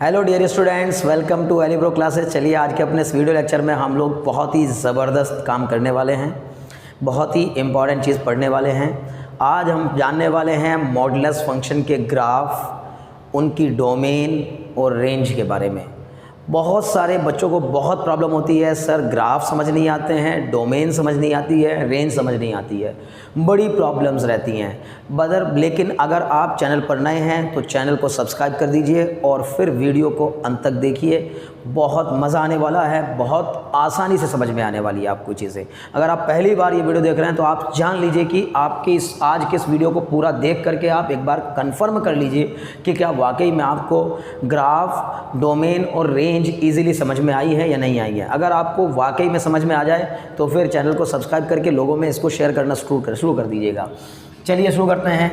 Hello dear students, welcome to Elibro classes. चलिए आज के अपने इस वीडियो लेक्चर में हम लोग बहुत ही ज़बरदस्त काम करने वाले हैं, बहुत ही इम्पॉर्टेंट चीज़ पढ़ने वाले हैं। आज हम जानने वाले हैं मॉडुलस फंक्शन के ग्राफ, उनकी डोमेन और रेंज के बारे में। बहुत सारे बच्चों को बहुत प्रॉब्लम होती है, सर ग्राफ समझ नहीं आते हैं, डोमेन समझ नहीं आती है, रेंज समझ नहीं आती है, बड़ी प्रॉब्लम्स रहती हैं लेकिन अगर आप चैनल पर नए हैं तो चैनल को सब्सक्राइब कर दीजिए और फिर वीडियो को अंत तक देखिए। बहुत मज़ा आने वाला है, बहुत आसानी से समझ में आने वाली है आपको चीज़ें। अगर आप पहली बार ये वीडियो देख रहे हैं तो आप जान लीजिए कि आपके इस आज के इस वीडियो को पूरा देख करके आप एक बार कंफर्म कर लीजिए कि क्या वाकई में आपको ग्राफ, डोमेन और रेंज ईजिली समझ में आई है या नहीं आई है। अगर आपको वाकई में समझ में आ जाए तो फिर चैनल को सब्सक्राइब करके लोगों में इसको शेयर करना शुरू कर दीजिएगा। चलिए शुरू करते हैं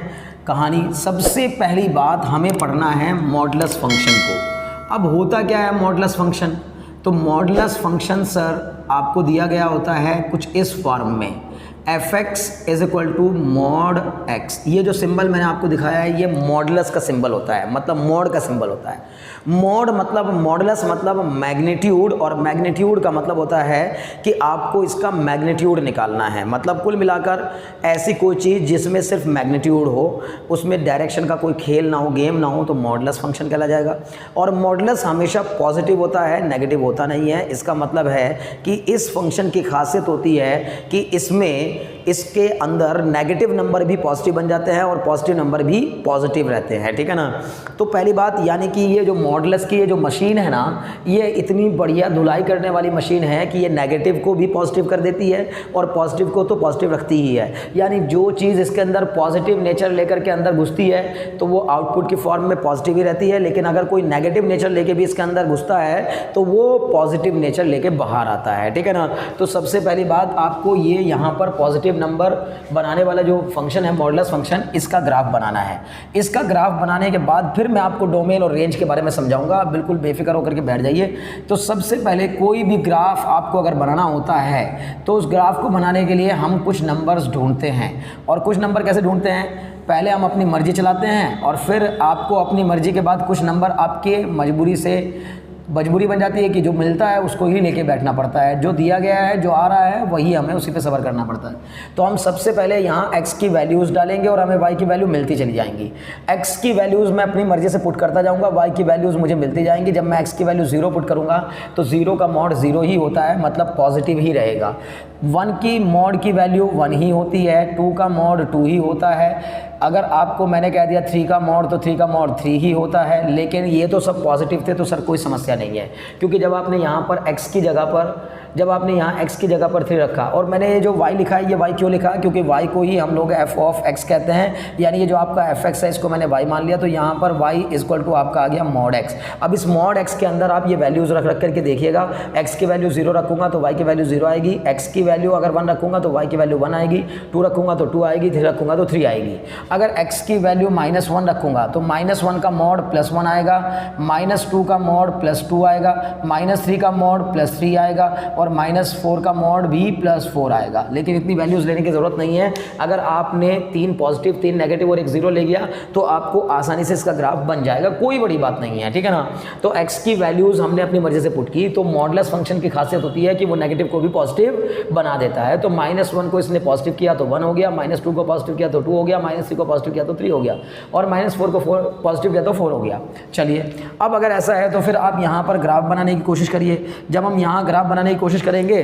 कहानी। सबसे पहली बात हमें पढ़ना है मॉडुलस फंक्शन को। अब होता क्या है मॉडुलस फंक्शन? तो मॉडुलस फंक्शन सर आपको दिया गया होता है कुछ इस फॉर्म में, fx is equal to mod x। ये जो सिंबल मैंने आपको दिखाया है ये मॉडुलस का सिंबल होता है, मतलब मॉड का सिंबल होता है। मॉड मतलब मॉडुलस मतलब मैग्नीट्यूड, और मैग्नीट्यूड का मतलब होता है कि आपको इसका मैग्नीट्यूड निकालना है। मतलब कुल मिलाकर ऐसी कोई चीज़ जिसमें सिर्फ मैग्नीट्यूड हो, उसमें डायरेक्शन का कोई खेल ना हो, गेम ना हो, तो मॉडुलस फंक्शन कहला जाएगा। और मॉडुलस हमेशा पॉजिटिव होता है, नेगेटिव होता नहीं है। इसका मतलब है कि इस फंक्शन की खासियत होती है कि इसके अंदर नेगेटिव नंबर भी पॉजिटिव बन जाते हैं और पॉजिटिव नंबर भी पॉजिटिव रहते हैं, ठीक है ना। तो पहली बात यानी कि ये जो मॉडुलस की ये जो मशीन है ना, ये इतनी बढ़िया धुलाई करने वाली मशीन है कि ये नेगेटिव को भी पॉजिटिव कर देती है और पॉजिटिव को तो पॉजिटिव रखती ही है। यानी जो चीज़ इसके अंदर पॉजिटिव नेचर लेकर के अंदर घुसती है तो वो आउटपुट की फॉर्म में पॉजिटिव ही रहती है, लेकिन अगर कोई नेगेटिव नेचर लेके भी इसके अंदर घुसता है तो वो पॉजिटिव नेचर लेके बाहर आता है, ठीक है ना। तो सबसे पहली बात आपको ये यहाँ पर पॉजिटिव नंबर बनाने वाला जो फंक्शन है मॉडुलस फंक्शन, इसका ग्राफ बनाना है। इसका ग्राफ बनाने के बाद फिर मैं आपको डोमेन और रेंज के बारे में समझाऊंगा, आप बिल्कुल बेफिक्र होकर के बैठ जाइए। तो सबसे पहले कोई भी ग्राफ आपको अगर बनाना होता है तो उस ग्राफ को बनाने के लिए हम कुछ नंबर्स ढूंढते हैं। और कुछ नंबर कैसे ढूंढते हैं? पहले हम अपनी मर्जी चलाते हैं और फिर आपको अपनी मर्जी के बाद कुछ नंबर आपके मजबूरी बन जाती है कि जो मिलता है उसको ही लेके बैठना पड़ता है। जो दिया गया है, जो आ रहा है, वही हमें उसी पे सब्र करना पड़ता है। तो हम सबसे पहले यहाँ x की वैल्यूज़ डालेंगे और हमें y की वैल्यू मिलती चली जाएंगी। x की वैल्यूज़ मैं अपनी मर्जी से पुट करता जाऊँगा, y की वैल्यूज़ मुझे मिलती जाएंगी। जब मैं x की वैल्यू 0 पुट करूँगा तो 0 का मॉड 0 ही होता है, मतलब पॉजिटिव ही रहेगा। 1 की मॉड की वैल्यू 1 ही होती है, 2 का मॉड 2 ही होता है। अगर आपको मैंने कह दिया 3 का मॉड तो 3 का मॉड 3 ही होता है। लेकिन ये तो सब पॉजिटिव थे तो सर कोई समस्या नहीं है, क्योंकि जब आपने यहाँ पर x की जगह पर 3 रखा और मैंने ये जो y लिखा है, ये y क्यों लिखा? क्योंकि y को ही हम लोग f ऑफ x कहते हैं, यानी ये जो आपका fx है इसको मैंने y मान लिया, तो यहाँ पर y इक्वल टू आपका आ गया मॉड x। अब इस मॉड x के अंदर आप ये वैल्यूज़ रख करके देखिएगा। x की वैल्यू 0 रखूँगा तो y की वैल्यू 0 आएगी, x की वैल्यू अगर 1 रखूँगा तो y की वैल्यू 1 आएगी, 2 रखूँगा तो 2 आएगी, 3 रखूँगा तो 3 आएगी। अगर x की वैल्यू -1 रखूँगा तो -1 का मॉड +1 आएगा, -2 का मॉड +2 आएगा, -3 का मॉड +3 आएगा और -4 का मॉड भी +4 आएगा। लेकिन इतनी वैल्यूज़ लेने की ज़रूरत नहीं है। अगर आपने 3 पॉजिटिव, 3 नेगेटिव और 1 0 ले गया तो आपको आसानी से इसका ग्राफ बन जाएगा, कोई बड़ी बात नहीं है, ठीक है ना। तो x की वैल्यूज़ हमने अपनी मर्जी से पुट की। तो मॉडुलस फंक्शन की खासियत होती है कि वो नेगेटिव को भी पॉजिटिव बना देता है। तो -1 को इसने पॉजिटिव किया तो 1 हो गया, -2 को पॉजिटिव किया तो 2 हो गया, -3 को पॉजिटिव किया तो 3 हो गया और -4 को पॉजिटिव किया तो 4 हो गया। चलिए अब अगर ऐसा है तो फिर आप यहाँ पर ग्राफ बनाने की कोशिश करिए। जब हम यहाँ ग्राफ बनाने की कोशिश करेंगे,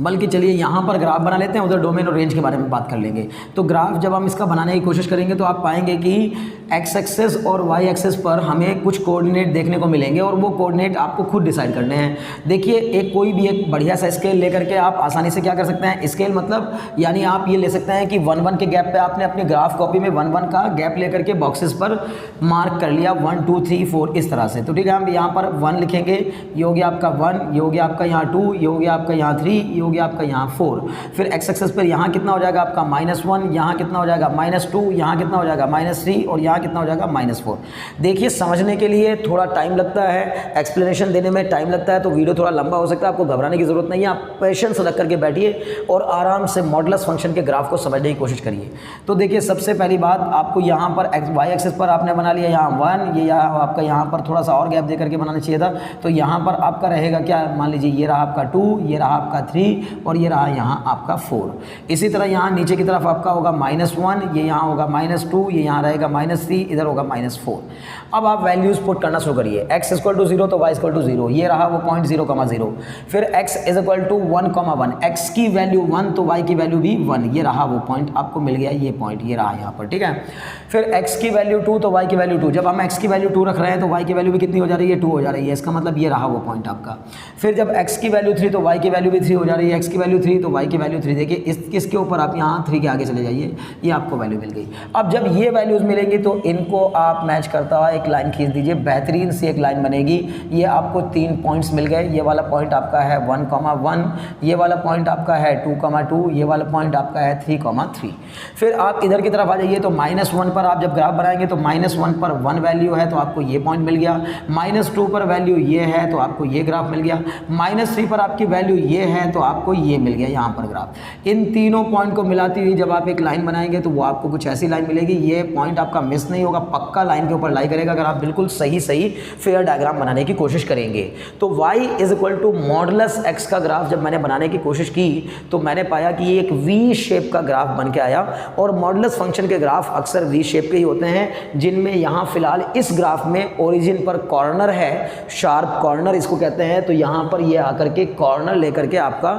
बल्कि चलिए यहाँ पर ग्राफ बना लेते हैं, उधर डोमेन और रेंज के बारे में बात कर लेंगे। तो ग्राफ जब हम इसका बनाने की कोशिश करेंगे तो आप पाएंगे कि x एक्सेस और y एक्सेस पर हमें कुछ कोऑर्डिनेट देखने को मिलेंगे और वो कोऑर्डिनेट आपको खुद डिसाइड करने हैं। देखिए एक बढ़िया सा स्केल लेकर के आप आसानी से क्या कर सकते हैं, स्केल मतलब यानी आप ये ले सकते हैं कि 1 1 के गैप पे आपने अपनी ग्राफ कॉपी में 1 1 का गैप लेकर के बॉक्सेस पर मार्क कर लिया 1 2 3 4 इस तरह से। तो ठीक है, हम यहाँ पर 1 लिखेंगे, ये हो गया आपका 1, ये हो गया आपका यहाँ 2, ये हो गया आपका यहाँ 3, ये हो गया आपका यहाँ 4, फिर एक्स एक्सेस पर यहाँ कितना हो जाएगा आपका -1, यहाँ कितना हो जाएगा -2, यहाँ कितना हो जाएगा -3 और यहाँ कितना हो जाएगा -4। देखिए समझने के लिए थोड़ा टाइम लगता है, एक्सप्लेनेशन देने में टाइम लगता है, तो वीडियो थोड़ा लंबा हो सकता है, आपको घबराने की ज़रूरत नहीं है। आप पेशेंस रख करके बैठिए और आराम से मॉडुलस फंक्शन के ग्राफ को समझने की कोशिश करिए। तो देखिए सबसे पहली बात आपको यहाँ पर वाई एक्सिस पर आपने बना लिया यहाँ 1, ये यहाँ आपका यहाँ पर थोड़ा सा और गैप दे करके बनाना चाहिए था, तो यहाँ पर आपका रहेगा क्या, मान लीजिए ये रहा आपका 2, ये रहा आपका 3 और ये रहा यहाँ आपका 4। इसी तरह यहाँ नीचे की तरफ आपका होगा -1, ये यहाँ होगा -2, ये यहाँ रहेगा -3, इधर होगा -4। अब आप वैल्यूज़ पुट करना शुरू करिए। x = 0 तो y = 0, ये रहा वो पॉइंट 0,0। फिर x = 1,1, x की वैल्यू 1 तो y की वैल्यू भी 1, ये रहा वो पॉइंट आपको मिल गया, ये पॉइंट ये रहा यहाँ पर, ठीक है। फिर x की वैल्यू 2 तो y की वैल्यू 2, जब हम x की वैल्यू 2 रख रहे हैं तो y की वैल्यू भी कितनी हो जा रही है, 2 हो जा रही है, इसका मतलब ये रहा वो पॉइंट आपका। फिर जब x की वैल्यू 3 तो y की वैल्यू भी 3 हो जा रही है, x की वैल्यू 3 तो y की वैल्यू 3। देखिए इसके ऊपर आप यहाँ 3 के आगे चले जाइए, ये आपको वैल्यू मिल गई। अब जब ये वैल्यूज़ मिलेंगी तो इनको आप मैच करता हुआ एक लाइन खींच दीजिए, बेहतरीन सी एक लाइन बनेगी। ये आपको 3 पॉइंट्स मिल गए, ये वाला पॉइंट आपका है 1,1, ये वाला पॉइंट आपका है 2,2, ये वाला पॉइंट आपका है 3,3। फिर आप इधर की तरफ आ जाइए तो -1 पर आप जब ग्राफ बनाएंगे तो -1 पर 1 वैल्यू है तो आपको ये पॉइंट मिल गया, -2 पर वैल्यू ये है तो आपको ये ग्राफ मिल गया, -3 पर आपकी वैल्यू ये है तो आपको ये मिल गया यहाँ पर ग्राफ। इन तीनों पॉइंट को मिलाती हुई जब आप एक लाइन बनाएंगे तो वो आपको कुछ ऐसी लाइन मिलेगी, ये पॉइंट आपका मिस नहीं होगा, पक्का लाइन के ऊपर लाई करेगा अगर आप बिल्कुल सही फेयर डायग्राम बनाने की कोशिश करेंगे। तो y = मॉडुलस x का ग्राफ जब मैंने बनाने की कोशिश की तो मैंने पाया कि ये एक वी शेप का ग्राफ बन के आया, और मॉडुलस फंक्शन के ग्राफ अक्सर वी शेप के ही होते हैं, जिनमें यहाँ फिलहाल इस ग्राफ में ओरिजिन पर कॉर्नर है, शार्प कॉर्नर इसको कहते हैं, तो यहाँ पर ये आकर के कॉर्नर लेकर के आपका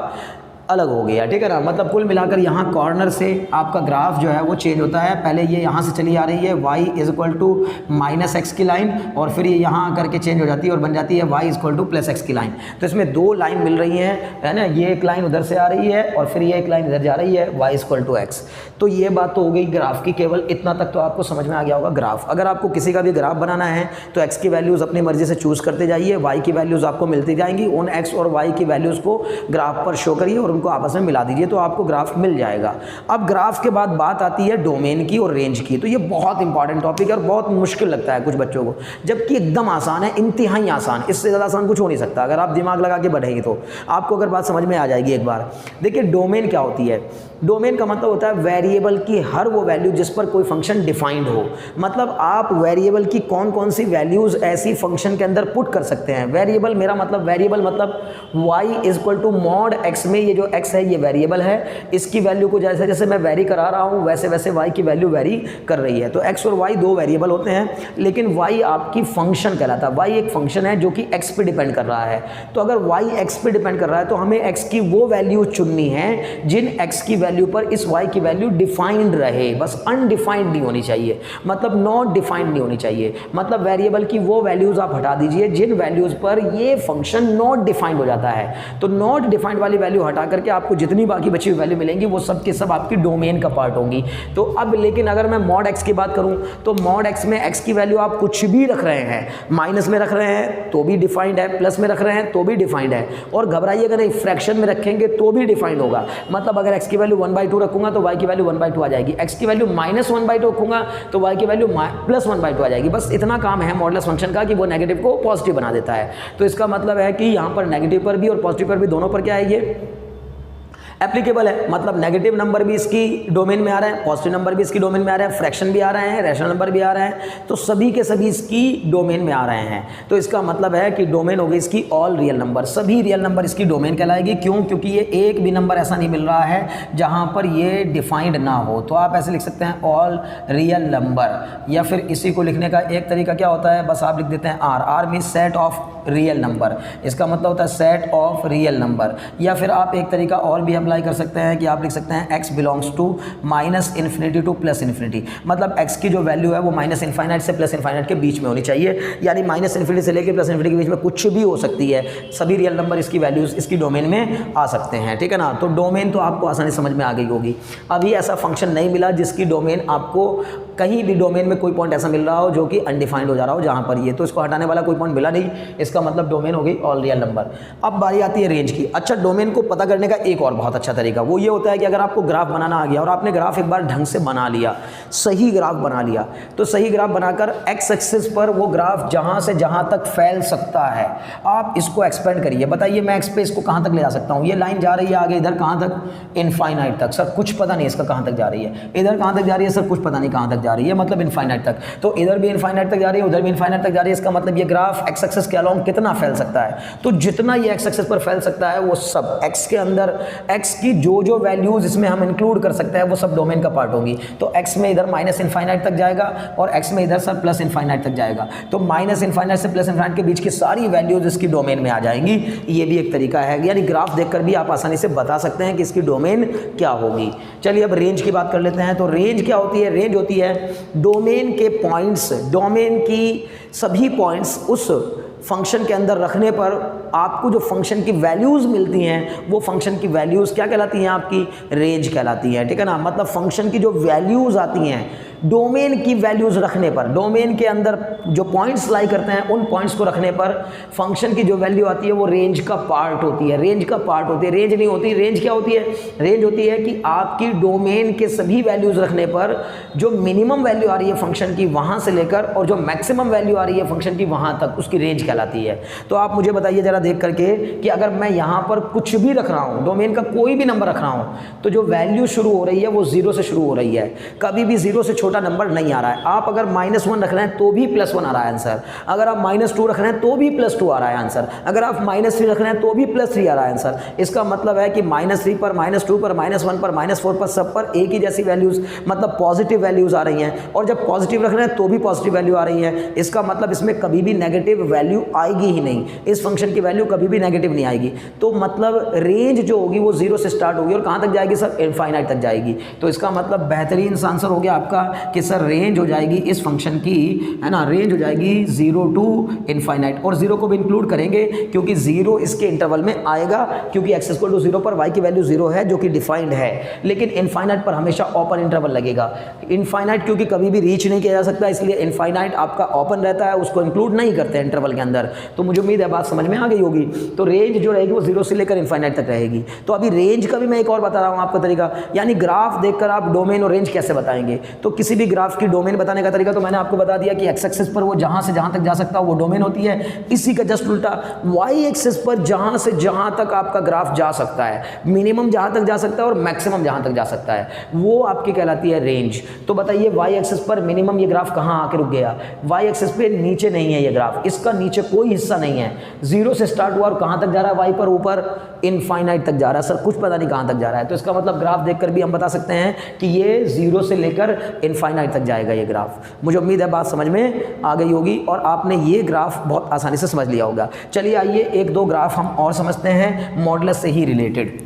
अलग हो गया, ठीक है ना। मतलब कुल मिलाकर यहाँ कॉर्नर से आपका ग्राफ जो है वो चेंज होता है। पहले ये यहाँ से चली आ रही है y = -x की लाइन, और फिर ये यहाँ आकर के चेंज हो जाती है और बन जाती है y = +x की लाइन। तो इसमें 2 लाइन मिल रही हैं, है ना, ये एक लाइन उधर से आ रही है और फिर ये एक लाइन इधर जा रही है, y = x। तो ये बात तो हो गई ग्राफ की, केवल इतना तक तो आपको समझ में आ गया होगा ग्राफ। अगर आपको किसी का भी ग्राफ बनाना है तो x की वैल्यूज़ अपनी मर्जी से चूज़ करते जाइए, y की वैल्यूज़ आपको मिलती जाएंगी, उन x और y की वैल्यूज़ को ग्राफ पर शो करिए और उनको आपस में मिला दीजिए तो आपको ग्राफ मिल जाएगा। अब ग्राफ के बाद बात आती है डोमेन की और रेंज की। तो ये बहुत इंपॉर्टेंट टॉपिक है और बहुत मुश्किल लगता है कुछ बच्चों को, जबकि एकदम आसान है, इंतहाई आसान, इससे ज़्यादा आसान कुछ हो नहीं सकता। अगर आप दिमाग लगा के बढ़ेंगे तो आपको अगर बात समझ में आ जाएगी एक बार। देखिए डोमेन क्या होती है, डोमेन का मतलब होता है वेरिएबल की हर वो वैल्यू जिस पर कोई फंक्शन डिफाइंड हो। मतलब आप वेरिएबल की कौन कौन सी वैल्यूज़ ऐसी फंक्शन के अंदर पुट कर सकते हैं। वेरिएबल मेरा मतलब वेरिएबल मतलब y = mod x में ये जो x है ये वेरिएबल है, इसकी वैल्यू को जैसे जैसे मैं वेरी करा रहा हूँ वैसे वैसे y की वैल्यू वेरी कर रही है। तो x और y 2 वेरिएबल होते हैं, लेकिन y आपकी फंक्शन कहलाता है। y एक फंक्शन है जो कि x पे डिपेंड कर रहा है। तो अगर y x पे डिपेंड कर रहा है तो हमें x की वो वैल्यू चुननी है जिन x की वैल्यू पर इस y की वैल्यू डिफाइंड रहे, बस अनडिफाइंड नहीं होनी चाहिए, मतलब नॉट डिफाइंड नहीं होनी चाहिए। मतलब वेरिएबल की वो वैल्यूज़ आप हटा दीजिए जिन वैल्यूज़ पर ये फंक्शन नॉट डिफाइंड हो जाता है। तो नॉट डिफाइंड वाली वैल्यू हटा करके आपको जितनी बाकी बची हुई वैल्यू मिलेंगी वो सब के सब आपकी डोमेन का पार्ट होंगी। तो अब लेकिन अगर मैं mod x की बात करूं तो mod x में x की वैल्यू आप कुछ भी रख रहे हैं, माइनस में रख रहे हैं तो भी डिफाइंड है, प्लस में रख रहे हैं तो भी डिफाइंड है, और घबराइएगा नहीं, फ्रैक्शन में रखेंगे तो भी डिफाइंड होगा। मतलब अगर x की वैल्यू 1/2 रखूंगा तो y की वैल्यू 1/2 आ जाएगी, x की वैल्यू -1/2 रखूंगा तो y की वैल्यू +1/2 आ जाएगी। बस इतना काम है मॉडुलस फंक्शन का कि वो नेगेटिव को पॉजिटिव बना देता है। तो इसका मतलब है कि यहाँ पर नेगेटिव पर भी और पॉजिटिव पर भी दोनों पर क्या है, ये एप्लीकेबल है। मतलब नेगेटिव नंबर भी इसकी डोमेन में आ रहे हैं, पॉजिटिव नंबर भी इसकी डोमेन में आ रहे हैं, फ्रैक्शन भी आ रहे हैं, रैशनल नंबर भी आ रहे हैं, तो सभी के सभी इसकी डोमेन में आ रहे हैं। तो इसका मतलब है कि डोमेन हो गई इसकी ऑल रियल नंबर, सभी रियल नंबर इसकी डोमेन कहलाएगी। क्यों? क्योंकि ये एक भी नंबर ऐसा नहीं मिल रहा है जहाँ पर ये डिफाइंड ना हो। तो आप ऐसे लिख सकते हैं ऑल रियल नंबर, या फिर इसी को लिखने का एक तरीका क्या होता है, बस आप लिख देते हैं R means set of real number, इसका मतलब होता है सेट ऑफ रियल नंबर। या फिर आप एक तरीका और भी अप्लाई कर सकते हैं कि आप लिख सकते हैं x बिलोंग्स टू -∞ टू +∞, मतलब x की जो वैल्यू है वो -∞ से +∞ के बीच में होनी चाहिए, यानी -∞ से लेकर +∞ के बीच में कुछ भी हो सकती है, सभी रियल नंबर इसकी वैल्यूज़ इसकी डोमेन में आ सकते हैं, ठीक है ना। तो डोमेन तो आपको आसानी समझ में आ गई होगी। अभी ऐसा फंक्शन नहीं मिला जिसकी डोमेन आपको कहीं भी डोमेन में कोई पॉइंट ऐसा मिल रहा हो जो कि अनडिफाइंड हो जा रहा हो जहाँ पर ये, तो इसको हटाने वाला कोई पॉइंट मिला नहीं, इसका मतलब डोमेन हो गई ऑल रियल नंबर। अब बारी आती है रेंज की। अच्छा, डोमेन को पता करने का एक और बहुत अच्छा तरीका वो ये होता है कि अगर आपको ग्राफ बनाना आ गया और आपने ग्राफ एक बार ढंग से बना लिया, सही ग्राफ बना लिया, तो सही ग्राफ बनाकर एक्स एक्सिस पर वो ग्राफ जहाँ से जहाँ तक फैल सकता है आप इसको एक्सपेंड करिए। बताइए मैं एक्स पे इसको कहाँ तक ले जा सकता हूँ? ये लाइन जा रही है आगे, इधर कहाँ तक? इनफाइनाइट तक। सर कुछ पता नहीं इसका कहाँ तक जा रही है, इधर कहाँ तक जा रही है? सर कुछ पता नहीं कहाँ तक जा रही है, मतलब इनफाइनाइट तक। तो इधर भी इनफाइनाइट तक जा रही है, उधर भी इनफाइनाइट तक जा रही है, इसका मतलब ये ग्राफ एक्स एक्सिस के अलोंग कितना फैल सकता है? तो जितना ये एक्स एक्सिस पर फैल सकता है वो सब एक्स के अंदर, एक्स की जो वैल्यूज इसमें हम इंक्लूड कर सकते हैं वो सब डोमेन का पार्ट होंगी। तो एक्स में इधर -∞ तक जाएगा और एक्स में इधर सर +∞ तक जाएगा, तो -∞ से +∞ के बीच की सारी वैल्यूज इसकी डोमेन में आ जाएंगी। ये भी एक तरीका है, यानी ग्राफ देखकर भी आप आसानी से बता सकते हैं कि इसकी डोमेन क्या होगी। चलिए अब रेंज की बात कर लेते हैं। तो रेंज क्या होती है? रेंज होती है डोमेन के पॉइंट्स, डोमेन की सभी पॉइंट्स उस फंक्शन के अंदर रखने पर आपको जो फंक्शन की वैल्यूज़ मिलती हैं वो फंक्शन की वैल्यूज़ क्या कहलाती हैं? आपकी रेंज कहलाती हैं, ठीक है ना। मतलब फंक्शन की जो वैल्यूज़ आती हैं डोमेन की वैल्यूज़ रखने पर, डोमेन के अंदर जो पॉइंट्स लाई करते हैं उन पॉइंट्स को रखने पर फंक्शन की जो वैल्यू आती है वो रेंज का पार्ट होती है, रेंज का पार्ट होती है। रेंज नहीं होती, रेंज क्या होती है? रेंज होती है कि आपकी डोमेन के सभी वैल्यूज़ रखने पर जो मिनिमम वैल्यू आ रही है फंक्शन की वहाँ से लेकर और जो मैक्सिमम वैल्यू आ रही है फंक्शन की वहाँ तक, उसकी रेंज कहलाती है। तो आप मुझे बताइए ज़रा देख करके कि अगर मैं यहाँ पर कुछ भी रख रहा हूँ, डोमेन का कोई भी नंबर रख रहा हूँ, तो जो वैल्यू शुरू हो रही है वो 0 से शुरू हो रही है, कभी भी 0 से छोटा नंबर नहीं आ रहा है। आप अगर -1 रख रहे हैं तो भी +1 आ रहा है आंसर, अगर आप -2 रख रहे हैं तो भी +2 आ रहा है आंसर, अगर आप -3 रख रहे हैं तो भी +3 आ रहा है आंसर। इसका मतलब है कि -3 पर, -2 पर, -1 पर, -4 पर, सब पर एक ही जैसी वैल्यूज, मतलब पॉजिटिव वैल्यूज आ रही हैं। और जब पॉजिटिव रख रहे हैं तो भी पॉजिटिव वैल्यू आ रही है, इसका मतलब इसमें कभी भी नेगेटिव वैल्यू आएगी ही नहीं, इस फंक्शन की वैल्यू कभी भी नेगेटिव नहीं आएगी। तो मतलब रेंज जो होगी वो 0 से स्टार्ट होगी और कहाँ तक जाएगी सर? इनफाइनाइट तक जाएगी। तो इसका मतलब बेहतरीन आंसर हो गया आपका कि सर रेंज हो जाएगी इस फंक्शन की, है ना, रेंज हो जाएगी 0 टू इनफाइनाइट। और 0 को भी इंक्लूड करेंगे क्योंकि 0 इसके इंटरवल में आएगा, क्योंकि x = 0 पर y की वैल्यू 0 है जो कि डिफाइंड है, लेकिन इनफाइनाइट पर हमेशा ओपन इंटरवल लगेगा। इनफाइनाइट क्योंकि कभी भी रीच नहीं किया जा सकता, इसलिए इनफाइनाइट आपका ओपन रहता है, उसको इंक्लूड नहीं करते इंटरवल के अंदर। तो मुझे उम्मीद है बात समझ में आ गई होगी। तो रेंज जो रहेगी वो 0 से लेकर इनफाइनाइट तक रहेगी। तो अभी रेंज का भी मैं एक और बता रहा हूँ आपको तरीका, यानी ग्राफ देखकर आप डोमेन और रेंज कैसे बताएंगे। तो किसी भी ग्राफ की डोमेन बताने का तरीका तो मैंने आपको बता दिया कि एक्स एक्सिस पर वो जहां से जहां तक जा सकता है वो डोमेन होती है। इसी का जस्ट उल्टा वाई एक्सिस पर जहां से जहां तक आपका ग्राफ जा सकता है, मिनिमम जहां तक जा सकता है और मैक्सिमम जहां तक जा सकता है, वो आपकी कहलाती है रेंज। तो बताइए वाई एक्सिस पर मिनिमम ये ग्राफ कहां आके रुक गया? वाई एक्सिस पे नीचे नहीं है ये ग्राफ, इसका नीचे कोई हिस्सा नहीं है, 0 से स्टार्ट हुआ और कहां तक जा रहा है वाई पर? ऊपर इनफाइनाइट तक जा रहा है। सर कुछ पता नहीं कहां तक जा रहा है, तो इसका मतलब ग्राफ देखकर भी हम बता सकते हैं कि ये 0 से लेकर इनफाइनाइट तक जाएगा ये ग्राफ। मुझे उम्मीद है बात समझ में आ गई होगी और आपने ये ग्राफ बहुत आसानी से समझ लिया होगा। चलिए आइए एक दो ग्राफ हम और समझते हैं मॉडुलस से ही related.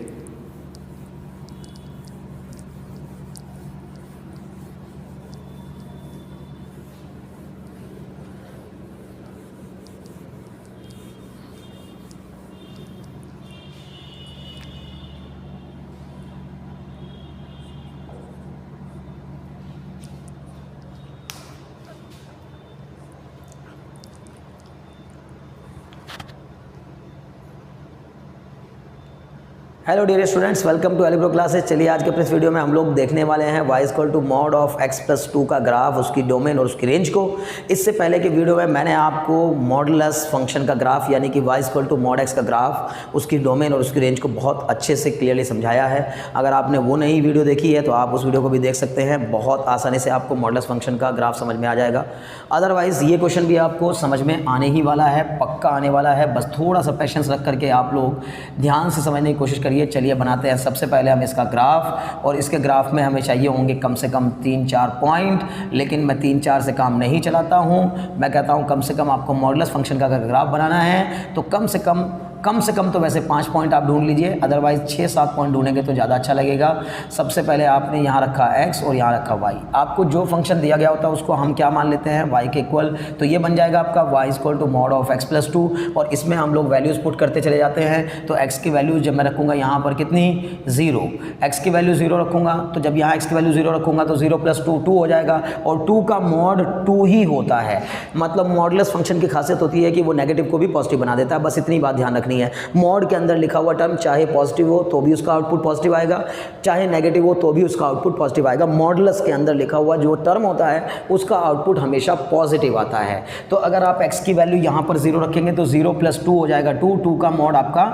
Hello dear students, welcome to Elibro classes. चलिए आज के इस वीडियो में हम लोग देखने वाले हैं y = mod of x+2 का ग्राफ, उसकी डोमेन और उसकी रेंज को। इससे पहले के वीडियो में मैंने आपको मॉडुलस फंक्शन का ग्राफ यानी कि y = mod x का ग्राफ, उसकी डोमेन और उसकी रेंज को बहुत अच्छे से क्लियरली समझाया है। अगर आपने वो नई वीडियो देखी है तो आप उस वीडियो को भी देख सकते हैं, बहुत आसानी से आपको मॉडुलस फंक्शन का ग्राफ समझ में आ जाएगा। अदरवाइज़ ये क्वेश्चन भी आपको समझ में आने ही वाला है, पक्का आने वाला है, बस थोड़ा सा पेशेंस रख करके आप लोग ध्यान से समझने की कोशिश करिए। चलिए बनाते हैं सबसे पहले हम इसका ग्राफ, और इसके ग्राफ में हमें चाहिए होंगे कम से कम 3-4 पॉइंट, लेकिन मैं 3-4 से काम नहीं चलाता हूं। मैं कहता हूं कम से कम आपको मॉडुलस फंक्शन का अगर ग्राफ बनाना है तो कम से कम कम से कम तो वैसे 5 पॉइंट आप ढूंढ लीजिए, अदरवाइज़ 6-7 पॉइंट ढूंढेंगे तो ज़्यादा अच्छा लगेगा। सबसे पहले आपने यहाँ रखा x और यहाँ रखा y। आपको जो फंक्शन दिया गया होता है उसको हम क्या मान लेते हैं, y के इक्वल। तो ये बन जाएगा आपका y equal to mod of x plus 2, और इसमें हम लोग वैल्यूज़ पुट करते चले जाते हैं। तो x की वैल्यूज़ जब मैं रखूँगा यहाँ पर कितनी, 0, x की वैल्यू 0 रखूँगा, तो जब यहाँ x की वैल्यू 0 रखूँगा तो 0 प्लस 2 2 हो जाएगा, और 2 का मॉड 2 ही होता है। मतलब मॉडलेस फंक्शन की खासियत होती है कि वो नेगेटिव को भी पॉजिटिव बना देता है। बस इतनी बात ध्यान रखनी है। मॉड के अंदर लिखा हुआ टर्म चाहे पॉजिटिव हो तो भी उसका आउटपुट पॉजिटिव आएगा, चाहे नेगेटिव हो तो भी उसका आउटपुट पॉजिटिव आएगा। मॉडलेस के अंदर लिखा हुआ जो टर्म होता है उसका आउटपुट हमेशा पॉजिटिव आता है। तो अगर आप x की वैल्यू यहाँ पर 0 रखेंगे तो 0 प्लस 2 हो जाएगा 2, 2 का मॉड आपका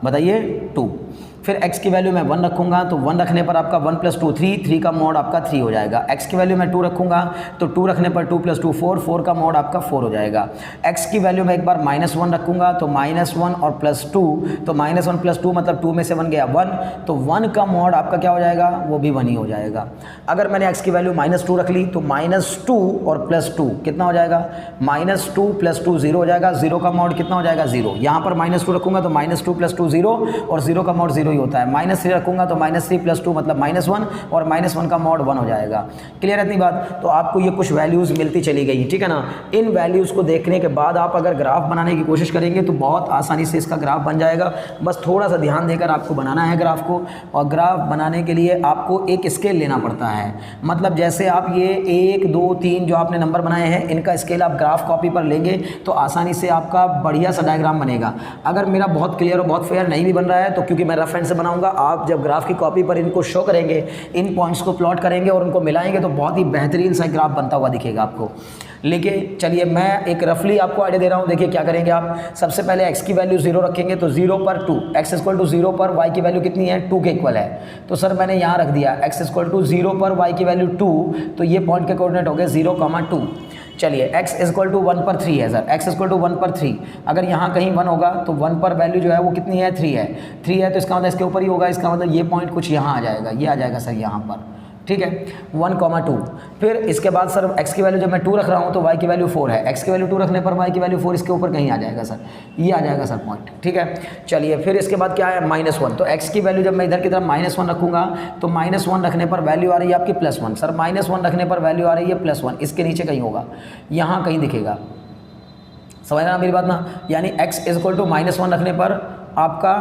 बताइए 2। फिर x की वैल्यू मैं 1 रखूँगा तो 1 रखने पर आपका 1 प्लस 2 3, 3 का मॉड आपका 3 हो जाएगा। x की वैल्यू मैं 2 रखूँगा तो 2 रखने पर 2 प्लस 2 4, 4 का मॉड आपका 4 हो जाएगा। x की वैल्यू मैं एक बार -1 रखूँगा तो -1 और प्लस 2, तो -1 प्लस 2 मतलब 2 में से 1 गया 1, तो 1 का मॉड आपका क्या हो जाएगा, वो भी 1 ही हो जाएगा। अगर मैंने x की वैल्यू -2 रख ली तो -2 और प्लस 2 कितना हो जाएगा, -2 प्लस 2 0 हो जाएगा। 0 का मॉड कितना हो जाएगा, 0। यहाँ पर -2 रखूँगा तो -2 प्लस 2 0, और 0 का मॉड 0 ही होता है। -3 रखूँगा तो -3 प्लस 2 मतलब -1, और -1 का मॉड 1 हो जाएगा। क्लियर है इतनी बात। तो आपको ये कुछ वैल्यूज़ मिलती चली गई, ठीक है ना। इन वैल्यूज़ को देखने के बाद आप अगर ग्राफ बनाने की कोशिश करेंगे तो बहुत आसानी से इसका ग्राफ बन जाएगा। बस थोड़ा सा ध्यान देकर आपको बनाना है ग्राफ को, और ग्राफ बनाने के लिए आपको एक स्केल लेना पड़ता है। मतलब जैसे आप ये 1 2 3 जो आपने नंबर बनाए हैं इनका स्केल आप ग्राफ कॉपी पर लेंगे तो आसानी से आपका बढ़िया सा डायग्राम बनेगा। अगर मेरा बहुत क्लियर और बहुत फेयर नहीं भी बन रहा है तो क्योंकि मैं रफ एंड से बनाऊंगा, आप जब ग्राफ की कॉपी पर इनको शो करेंगे, इन पॉइंट्स को प्लॉट करेंगे और उनको मिलाएंगे तो बहुत ही बेहतरीन सा ग्राफ बनता हुआ दिखेगा आपको। लेकिन चलिए मैं एक रफली आपको आइडिया दे रहा हूँ। देखिए क्या करेंगे आप, सबसे पहले x की वैल्यू 0 रखेंगे तो 0 पर 2, x इक्वल टू 0 पर y की वैल्यू कितनी है, 2 के इक्वल है। तो सर मैंने यहाँ रख दिया x इक्वल टू 0 पर y की वैल्यू 2, तो ये पॉइंट के कोऑर्डिनेट हो गए 0,2। चलिए x इक्वल टू 1 पर 3 है सर, x इक्वल टू 1 पर 3। अगर यहाँ कहीं 1 होगा तो 1 पर वैल्यू जो है वो कितनी है, 3 है। 3 है तो इसका मतलब इसके ऊपर ही होगा, इसका मतलब ये पॉइंट कुछ यहाँ आ जाएगा, ये आ जाएगा सर यहाँ पर, ठीक है 1,2। फिर इसके बाद सर x की वैल्यू जब मैं 2 रख रहा हूँ तो y की वैल्यू 4 है। x की वैल्यू 2 रखने पर y की वैल्यू 4 इसके ऊपर कहीं आ जाएगा सर, ये आ जाएगा सर पॉइंट, ठीक है। चलिए फिर इसके बाद क्या है, -1। तो x की वैल्यू जब मैं इधर की तरफ -1 रखूँगा तो -1 रखने पर वैल्यू आ रही है आपकी +1। सर -1 रखने पर वैल्यू आ रही है +1, इसके नीचे कहीं होगा, यहाँ कहीं दिखेगा, समझ रहे ना मेरी बात ना। यानी x इक्वल टू -1 रखने पर आपका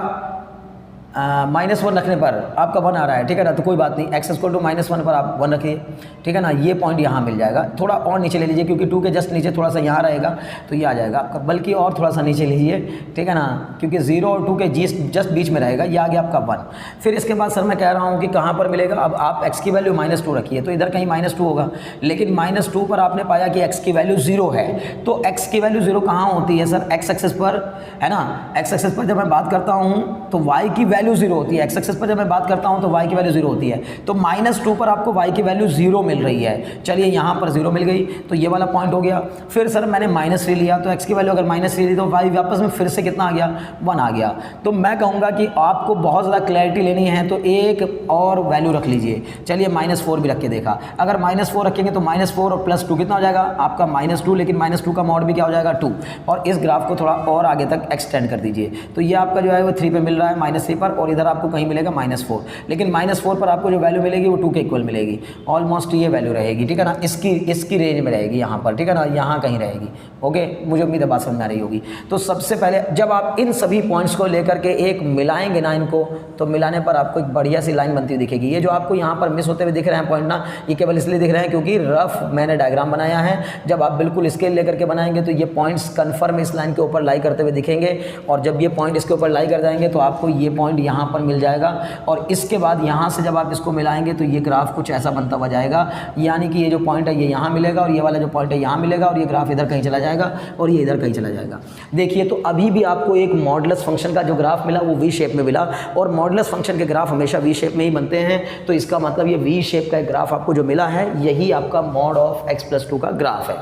-1 रखने पर आपका 1 आ रहा है, ठीक है ना। तो कोई बात नहीं, x इक्वल टू -1 पर आप 1 रखिए, ठीक है ना। ये पॉइंट यहाँ मिल जाएगा, थोड़ा और नीचे ले लीजिए क्योंकि 2 के जस्ट नीचे थोड़ा सा यहाँ रहेगा तो ये आ जाएगा आपका, बल्कि और थोड़ा सा नीचे लीजिए, ठीक है ना, क्योंकि 0 और 2 के जस्ट बीच में रहेगा, ये आ गया आपका 1। फिर इसके बाद सर मैं कह रहा हूँ कि कहाँ पर मिलेगा, अब आप x की वैल्यू -2 रखिए तो इधर कहीं -2 होगा, लेकिन -2 पर आपने पाया कि x की वैल्यू 0 है। तो x की वैल्यू 0 कहाँ होती है सर, x एक्सिस पर, है ना। x एक्सिस पर जब मैं बात करता हूँ तो y की वैल्यू 0 होती है, x एक्सिस पर जब मैं बात करता हूँ तो y की वैल्यू 0 होती है। तो -2 पर आपको y की वैल्यू 0 मिल रही है। चलिए यहाँ पर 0 मिल गई तो ये वाला पॉइंट हो गया। फिर सर मैंने -3 लिया तो x की वैल्यू अगर -3 ली तो y वापस में फिर से कितना आ गया, 1 आ गया। तो मैं कहूँगा कि आपको बहुत ज़्यादा क्लैरिटी लेनी है तो एक और वैल्यू रख लीजिए। चलिए -4 भी रख के देखा, अगर -4 रखेंगे तो -4 और +2 कितना हो जाएगा आपका -2, लेकिन -2 का मॉड भी क्या हो जाएगा 2। और इस ग्राफ को थोड़ा और आगे तक एक्सटेंड कर दीजिए तो ये आपका जो है वो 3 पे मिल रहा है, -3 पर, और इधर आपको कहीं मिलेगा -4। लेकिन -4 पर आपको जो वैल्यू मिलेगी वो 2 के इक्वल मिलेगी, ऑलमोस्ट ये वैल्यू रहेगी, ठीक है ना। इसकी रेंज में रहेगी यहाँ पर, ठीक है ना, यहाँ कहीं रहेगी। ओके, मुझे उम्मीद है बात समझ में आ रही होगी। तो सबसे पहले जब आप इन सभी पॉइंट्स को लेकर के एक मिलाएंगे ना इनको, तो मिलाने पर आपको एक बढ़िया सी लाइन बनती हुई दिखेगी। ये जो आपको यहाँ पर मिस होते हुए दिख रहे हैं पॉइंट ना, ये केवल इसलिए दिख रहे हैं क्योंकि रफ मैंने डायग्राम बनाया है। जब आप बिल्कुल स्केल लेकर के बनाएंगे तो ये पॉइंट्स कन्फर्म इस लाइन के ऊपर लाई करते हुए दिखेंगे, और जब ये पॉइंट इसके ऊपर लाई कर जाएंगे तो आपको ये पॉइंट यहाँ पर मिल जाएगा। और इसके बाद यहाँ से जब आप इसको मिलाएंगे तो ये ग्राफ कुछ ऐसा बनता हुआ जाएगा, यानी कि ये जो पॉइंट है ये यहाँ मिलेगा और ये वाला जो पॉइंट है यहाँ मिलेगा, और ये ग्राफ इधर कहीं चला जाएगा और ये इधर कहीं चला जाएगा। देखिए तो अभी भी आपको एक मॉडुलस फंक्शन का जो ग्राफ मिला वो वी शेप में मिला, और मॉडुलस फंक्शन के ग्राफ हमेशा वी शेप में ही बनते हैं। तो इसका मतलब ये वी शेप का एक ग्राफ आपको जो मिला है यही आपका मॉड ऑफ x+2 का ग्राफ है।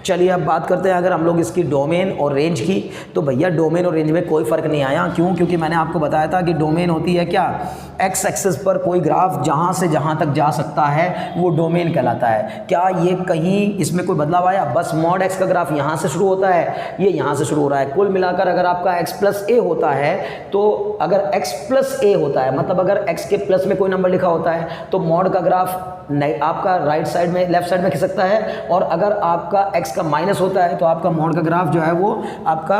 चलिए अब बात करते हैं अगर हम लोग इसकी डोमेन और रेंज की, तो भैया डोमेन और रेंज में कोई फ़र्क नहीं आया। क्यों? क्योंकि मैंने आपको बताया था कि डोमेन होती है क्या, एक्स एक्सिस पर कोई ग्राफ जहाँ से जहाँ तक जा सकता है वो डोमेन कहलाता है। क्या ये कहीं इसमें कोई बदलाव आया, बस मॉड एक्स का ग्राफ यहाँ से शुरू होता है, ये यहाँ से शुरू हो रहा है। कुल मिलाकर अगर आपका x प्लस ए होता है तो अगर x प्लस ए होता है मतलब अगर x के प्लस में कोई नंबर लिखा होता है तो मॉड का ग्राफ आपका राइट साइड में लेफ्ट साइड में खिसकता है, और अगर आपका x का माइनस होता है तो आपका मॉड का ग्राफ जो है वो आपका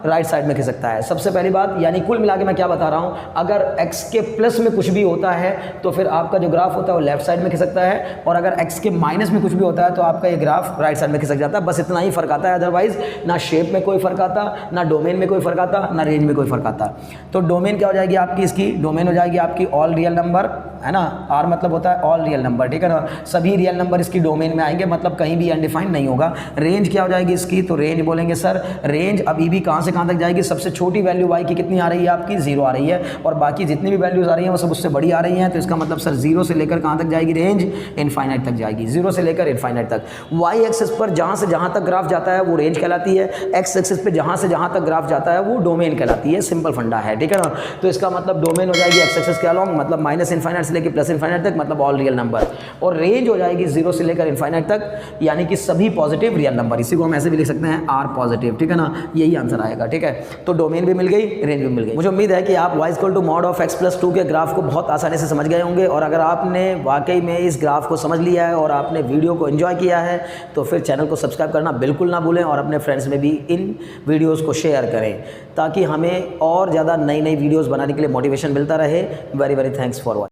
राइट साइड में खिसकता है। सबसे पहली बात, यानी कुल मिला के मैं क्या बता रहा हूँ, अगर x के प्लस में कुछ भी होता है तो फिर आपका जो ग्राफ होता है वो लेफ्ट साइड में खिसकता है, और अगर x के माइनस में कुछ भी होता है तो आपका ये ग्राफ राइट साइड में खिसक जाता है। बस इतना ही फर्क आता है, अदरवाइज ना शेप में कोई फर्क आता, ना डोमेन में कोई फर्क आता, ना रेंज में कोई फर्क आता। तो डोमेन क्या हो जाएगी आपकी, इसकी डोमेन हो जाएगी आपकी ऑल रियल नंबर, है ना, आर मतलब होता है ऑल रियल नंबर, ठीक है ना, सभी रियल नंबर इसकी डोमेन में आएंगे, मतलब कहीं भी अनडिफाइंड नहीं होगा। रेंज क्या हो जाएगी इसकी, तो रेंज बोलेंगे सर रेंज अभी भी कहाँ से कहाँ तक जाएगी, सबसे छोटी वैल्यू y की कितनी आ रही है आपकी 0 आ रही है, और बाकी जितनी भी वैल्यूज आ रही हैं वो सब उससे बड़ी आ रही हैं, तो इसका मतलब सर 0 से लेकर कहाँ तक जाएगी रेंज, इनफाइनाइट तक जाएगी, 0 से लेकर इनफाइनाइट तक। वाई एक्सिस पर जहाँ से जहाँ तक ग्राफ जाता है वो रेंज कहलाती है, एक्स एक्सिस पे जहाँ से जहाँ तक ग्राफ जाता है वो डोमेन कहलाती है। सिंपल फंडा है, ठीक है ना। तो इसका मतलब डोमेन हो जाएगी एक्स एक्सिस के अलॉन्ग, मतलब माइनस इनफाइनाइट से लेकर प्लस इनफाइनाइट तक, मतलब ऑल रियल नंबर, और रेंज हो जाएगी 0 से लेकर इनफाइनाइट तक, यानी कि सभी पॉजिटिव रियल नंबर। इसी को हम ऐसे भी लिख सकते हैं आर पॉजिटिव, ठीक है ना, यही आंसर आएगा, ठीक है। तो डोमेन भी मिल गई, रेंज भी मिल गई। मुझे उम्मीद है कि आप y equal to mod of x plus 2 के ग्राफ को बहुत आसानी से समझ गए होंगे, और अगर आपने वाकई में इस ग्राफ को समझ लिया है और आपने वीडियो को एंजॉय किया है तो फिर चैनल को सब्सक्राइब करना बिल्कुल ना भूलें, और अपने फ्रेंड्स में भी इन वीडियोज़ को शेयर करें ताकि हमें और ज़्यादा नई नई वीडियोज़ बनाने के लिए मोटिवेशन मिलता रहे। Very very thanks for watching.